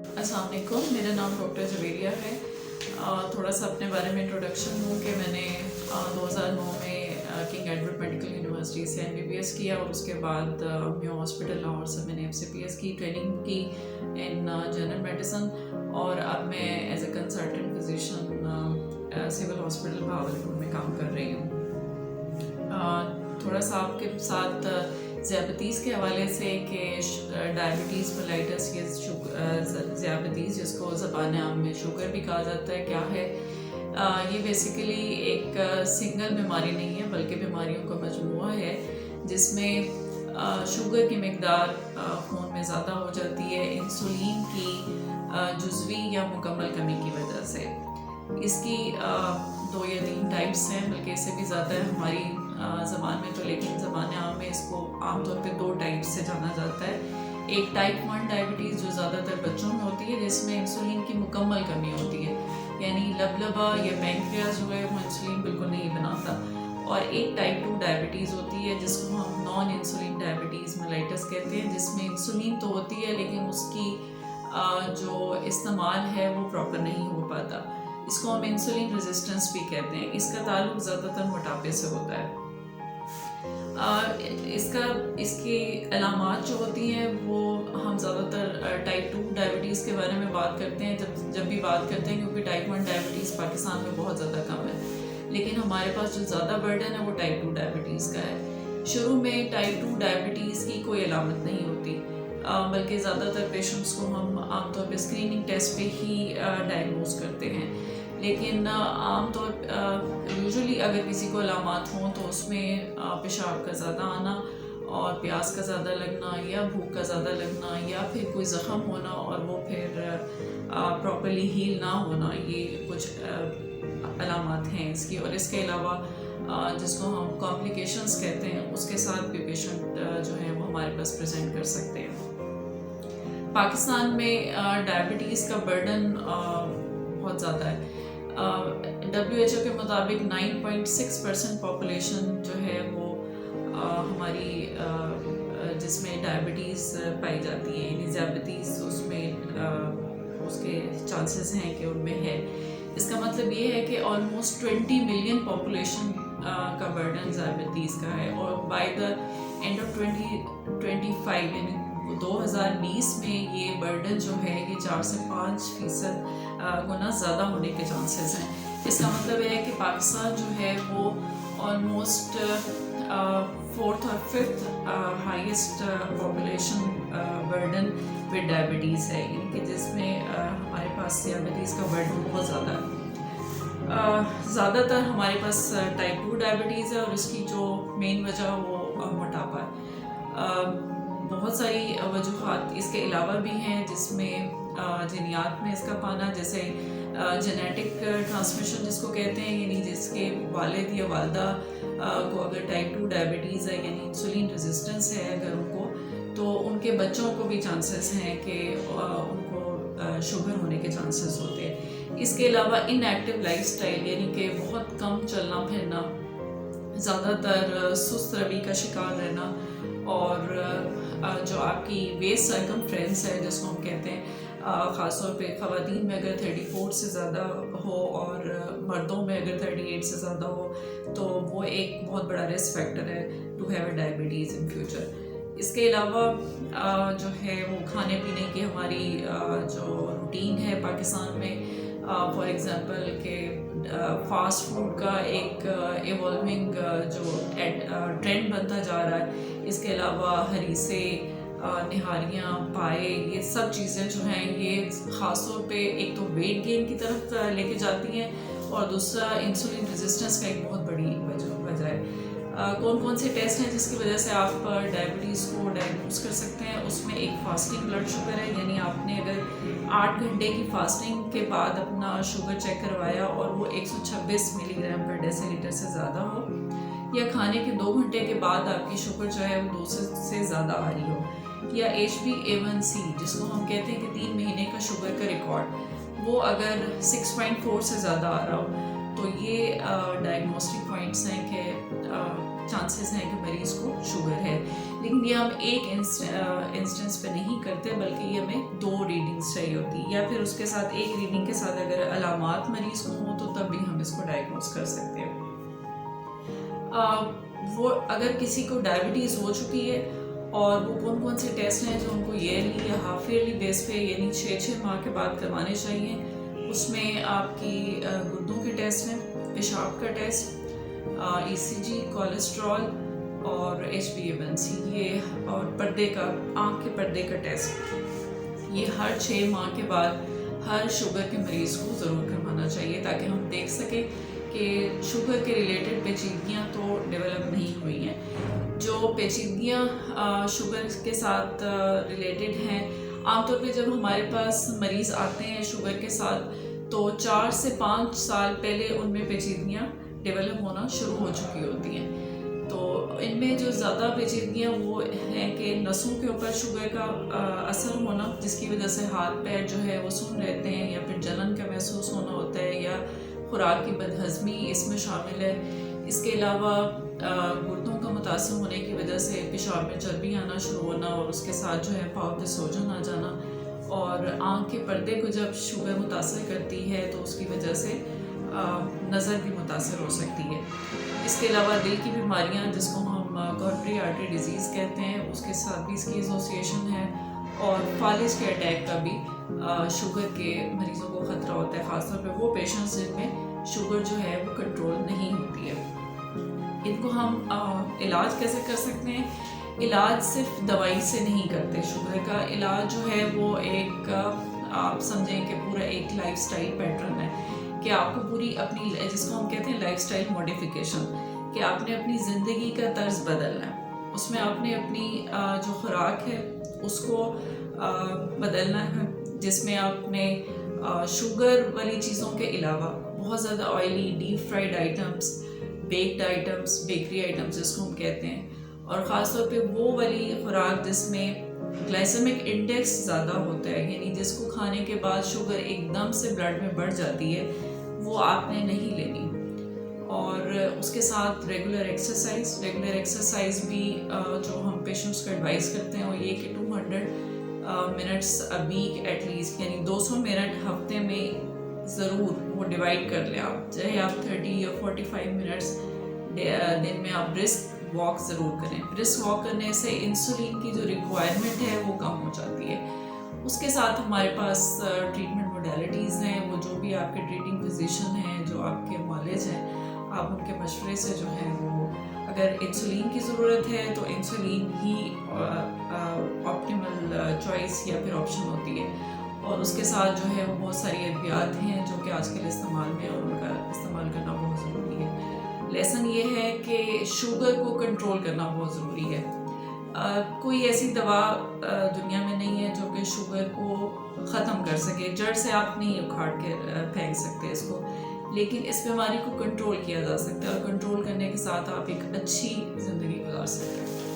अस्सलाम वालेकुम, मेरा नाम डॉक्टर जवेरिया है। थोड़ा सा अपने बारे में इंट्रोडक्शन दूँ कि मैंने 2009 में किंग एडवर्ड मेडिकल यूनिवर्सिटी से MBBS किया और उसके बाद म्यो हॉस्पिटल लाहौर से मैंने FCPS की ट्रेनिंग की इन जनरल मेडिसिन, और अब मैं as a consultant physician civil hospital Bahawalpur में काम कर रही हूँ। थोड़ा सा आपके साथ ज़ियाबतीस के हवाले से कि डायबिटीज़ मेलाइटस ये ज़ियाबतीस जिसको ज़बान आम में शुगर भी कहा जाता है, क्या है? ये बेसिकली एक सिंगल बीमारी नहीं है बल्कि बीमारियों का मजमूआ है जिसमें शुगर की मकदार खून में ज़्यादा हो जाती है इंसुलिन की जुज़वी या मुकम्मल कमी की वजह से। इसकी 2 या 3 टाइप्स हैं, बल्कि इससे भी ज़्यादा है हमारी ज़बान में तो, लेकिन ज़बान आम में इसको आमतौर पे 2 टाइप्स से जाना जाता है। एक टाइप 1 डायबिटीज़ जो ज़्यादातर बच्चों में होती है जिसमें इंसुलिन की मुकम्मल कमी होती है, यानी लबलबा या पैंक्रियाज जो है वो इंसुलिन बिल्कुल नहीं बनाता। और एक टाइप 2 डायबिटीज़ होती है जिसको हम नॉन इंसुलिन डायबिटीज़ मेलाइटस कहते हैं, जिसमें इंसुलिन तो होती है लेकिन उसकी जो इस्तेमाल है वो प्रॉपर नहीं हो पाता। इसको हम इंसुलिन रेजिस्टेंस भी कहते हैं। इसका ताल्लुक ज़्यादातर मोटापे से होता है। इसकी अलामात जो होती हैं वो हम ज़्यादातर टाइप 2 डायबिटीज़ के बारे में बात करते हैं जब भी बात करते हैं, क्योंकि टाइप 1 डायबिटीज़ पाकिस्तान में बहुत ज़्यादा कम है, लेकिन हमारे पास जो ज़्यादा बर्डन है वो टाइप 2 डायबिटीज़ का है। शुरू में टाइप 2 डायबिटीज़ की कोई अलामत नहीं होती, बल्कि ज़्यादातर पेशेंट्स को हम आमतौर पर स्क्रीनिंग टेस्ट पे ही डायग्नोज करते हैं। लेकिन आमतौर यूजुअली अगर किसी को अलामात हों तो उसमें पेशाब का ज़्यादा आना और प्यास का ज़्यादा लगना या भूख का ज़्यादा लगना या फिर कोई ज़ख़म होना और वो फिर प्रॉपर्ली हील ना होना, ये कुछ अलामात हैं इसकी। और इसके अलावा जिसको हम कॉम्प्लिकेशंस कहते हैं उसके साथ भी पेशेंट जो है वो हमारे पास प्रेजेंट कर सकते हैं। पाकिस्तान में डायबिटीज़ का बर्डन बहुत ज़्यादा है। WHO के मुताबिक 9.6% पॉपुलेशन जो है वो हमारी जिसमें डायबिटीज़ पाई जाती है, यानी ज़ियाबतीस उसमें उसके चांसेस हैं कि उनमें है। इसका मतलब ये है कि ऑलमोस्ट 20 मिलियन पॉपुलेशन का बर्डन ज़ियाबतीस का है, और बाय द एंड ऑफ 2025 यानी 2020 में ये बर्डन जो है ये 4 से 5% गुना ज़्यादा होने के चांसेस हैं। इसका मतलब है कि पाकिस्तान जो है वो ऑलमोस्ट 4th और 5th highest population burden with diabetes है, यानी कि जिसमें हमारे पास डायबिटीज़ का बर्डन बहुत ज़्यादा है। ज़्यादातर हमारे पास टाइप 2 डायबिटीज़ है और इसकी जो मेन वजह वो मोटापा है। बहुत सारी वजूहात इसके अलावा भी हैं, जिसमें जीनियात में इसका पाना, जैसे जेनेटिक ट्रांसमिशन जिसको कहते हैं, यानी जिसके वालिद या वालदा को अगर टाइप 2 डायबिटीज़ है यानी इंसुलिन रेजिस्टेंस है अगर उनको, तो उनके बच्चों को भी चांसेस हैं कि उनको शुगर होने के चांसेस होते हैं। इसके अलावा इनएक्टिव लाइफस्टाइल, यानी कि बहुत कम चलना फिरना, ज़्यादातर सुस्त रवि का शिकार रहना, और जो आपकी वेस्ट सर्कमफ्रेंस है जिसको हम कहते हैं, ख़ासतौर पे ख़वातीन में अगर 34 से ज़्यादा हो और मर्दों में अगर 38 से ज़्यादा हो तो वो एक बहुत बड़ा रिस्क फैक्टर है to have a diabetes in future. इसके अलावा जो है वो खाने पीने की हमारी जो रूटीन है पाकिस्तान में, फॉर एग्ज़ाम्पल के फास्ट फूड का एक इवॉल्विंग जो ट्रेंड बनता जा रहा है। इसके अलावा हरीसे, निहारियाँ, पाए, ये सब चीज़ें जो हैं ये ख़ास तौर पे एक तो वेट गेन की तरफ लेके जाती हैं और दूसरा इंसुलिन रेजिस्टेंस का एक बहुत बड़ी वजह है। कौन कौन से टेस्ट हैं जिसकी वजह से आप डायबिटीज़ को डायग्नोज कर सकते हैं? उसमें एक फास्टिंग ब्लड शुगर है, यानी आपने अगर 8 घंटे की फास्टिंग के बाद अपना शुगर चेक करवाया और वो 126 मिलीग्राम पर डेसीलीटर से ज़्यादा हो, या खाने के 2 घंटे के बाद आपकी शुगर जो है वो 2 से ज़्यादा आ रही हो, या HbA1c जिसको हम कहते हैं कि 3 महीने का शुगर का रिकॉर्ड वो अगर 6.4 से ज़्यादा आ रहा हो, तो ये डायग्नोस्टिक पॉइंट्स हैं कि चांसेस हैं कि मरीज़ को शुगर है। लेकिन ये हम एक इंस्टेंस पे नहीं करते, बल्कि ये میں 2 ریڈنگز چاہیے ہوتی ہے، یا پھر اس کے ساتھ ایک ریڈنگ کے ساتھ اگر علامات مریض کو ہوں تو تب بھی ہم اس کو ڈائگنوز کر سکتے ہیں۔ وہ اگر کسی کو ڈائبٹیز ہو چکی ہے اور وہ کون کون سے ٹیسٹ ہیں جو ان کو ایئرلی یا ہاف ایئرلی بیس پہ یعنی 6 ماہ کے بعد کروانے چاہیے، اس میں آپ کی گردوں کے ٹیسٹ ہیں، پیشاب کا ٹیسٹ، ECG، کولیسٹرول اور HbA1c، یہ اور پردے کا آنکھ کے پردے کا ٹیسٹ، یہ ہر 6 ماہ کے بعد ہر شوگر کے مریض کو ضرور کروانا چاہیے تاکہ ہم دیکھ سکیں کہ شوگر کے ریلیٹڈ پیچیدگیاں تو ڈیولپ نہیں ہوئی ہیں۔ جو پیچیدگیاں شوگر کے ساتھ ریلیٹڈ ہیں، عام طور پہ جب ہمارے پاس مریض آتے ہیں شوگر کے ساتھ تو 4 سے 5 سال پہلے ان میں پیچیدگیاں ڈیولپ ہونا شروع ہو چکی ہوتی ہیں۔ تو ان میں جو زیادہ پیچیدگیاں وہ ہیں کہ نسوں کے اوپر شوگر کا اثر ہونا، جس کی وجہ سے ہاتھ پیر جو ہے وہ سن رہتے ہیں، یا پھر جلن کا محسوس ہونا ہوتا ہے، یا خوراک کی بدہضمی اس میں شامل ہے۔ اس کے علاوہ گردوں کا متاثر ہونے کی وجہ سے پیشاب میں چربی آنا شروع ہونا، اور اس کے ساتھ جو ہے پاؤں پہ سوجن آ جانا، اور آنکھ کے پردے کو جب شوگر متاثر کرتی ہے تو اس کی وجہ سے نظر بھی متاثر ہو سکتی ہے۔ اس کے علاوہ دل کی بیماریاں جس کو ہم کورونری آرٹری ڈیزیز کہتے ہیں، اس کے ساتھ بھی اس کی ایسوسیشن ہے، اور فالج کے اٹیک کا بھی شوگر کے مریضوں کو خطرہ ہوتا ہے، خاص طور پہ وہ پیشنٹس جن میں شوگر جو ہے وہ کنٹرول نہیں ہوتی ہے۔ ان کو ہم علاج کیسے کر سکتے ہیں؟ علاج صرف دوائی سے نہیں کرتے، شوگر کا علاج جو ہے وہ ایک آپ سمجھیں کہ پورا ایک لائف سٹائل پیٹرن ہے، کہ آپ کو پوری اپنی جس کو ہم کہتے ہیں لائف سٹائل موڈیفیکیشن، کہ آپ نے اپنی زندگی کا طرز بدلنا ہے، اس میں آپ نے اپنی جو خوراک ہے اس کو بدلنا ہے، جس میں آپ نے شوگر والی چیزوں کے علاوہ بہت زیادہ oily deep fried items, baked items, bakery items جس کو ہم کہتے ہیں، اور خاص طور پہ وہ والی خوراک جس میں گلائسیمک انڈیکس زیادہ ہوتا ہے، یعنی جس کو کھانے کے بعد شوگر ایک دم سے بلڈ میں بڑھ جاتی ہے، وہ آپ نے نہیں لینی۔ اور اس کے ساتھ ریگولر ایکسرسائز بھی جو ہم پیشنٹس کو ایڈوائز کرتے ہیں وہ یہ کہ 200 minutes a week at least, یعنی 200 منٹ ہفتے میں ضرور وہ ڈیوائڈ کر لیں آپ، چاہے آپ 30 یا 45 منٹس دن میں آپ برسک واک ضرور کریں۔ برسک واک کرنے سے انسولین کی جو ریکوائرمنٹ ہے وہ کم ہو جاتی ہے۔ اس کے ساتھ ہمارے پاس ٹریٹمنٹ موڈیلٹیز ہیں، وہ جو بھی آپ کے ٹریٹنگ فزیشین ہیں، جو آپ کے معالج ہیں، آپ ان کے مشورے سے جو ہے وہ اگر انسولین کی ضرورت ہے تو انسولین ہی آپٹیمل چوائس یا پھر آپشن ہوتی ہے، اور اس کے ساتھ جو ہے وہ بہت ساری ادویات ہیں جو کہ آج کل استعمال میں، اور ان کا استعمال کرنا بہت ضروری ہے۔ لیسن یہ ہے کہ شوگر کو کنٹرول کرنا بہت ضروری ہے۔ کوئی ایسی دوا دنیا میں نہیں ہے جو کہ شوگر کو ختم کر سکے، جڑ سے آپ نہیں اکھاڑ کے پھینک سکتے اس کو، لیکن اس بیماری کو کنٹرول کیا جا سکتا ہے، اور کنٹرول کرنے کے ساتھ آپ ایک اچھی زندگی گزار سکتے ہیں۔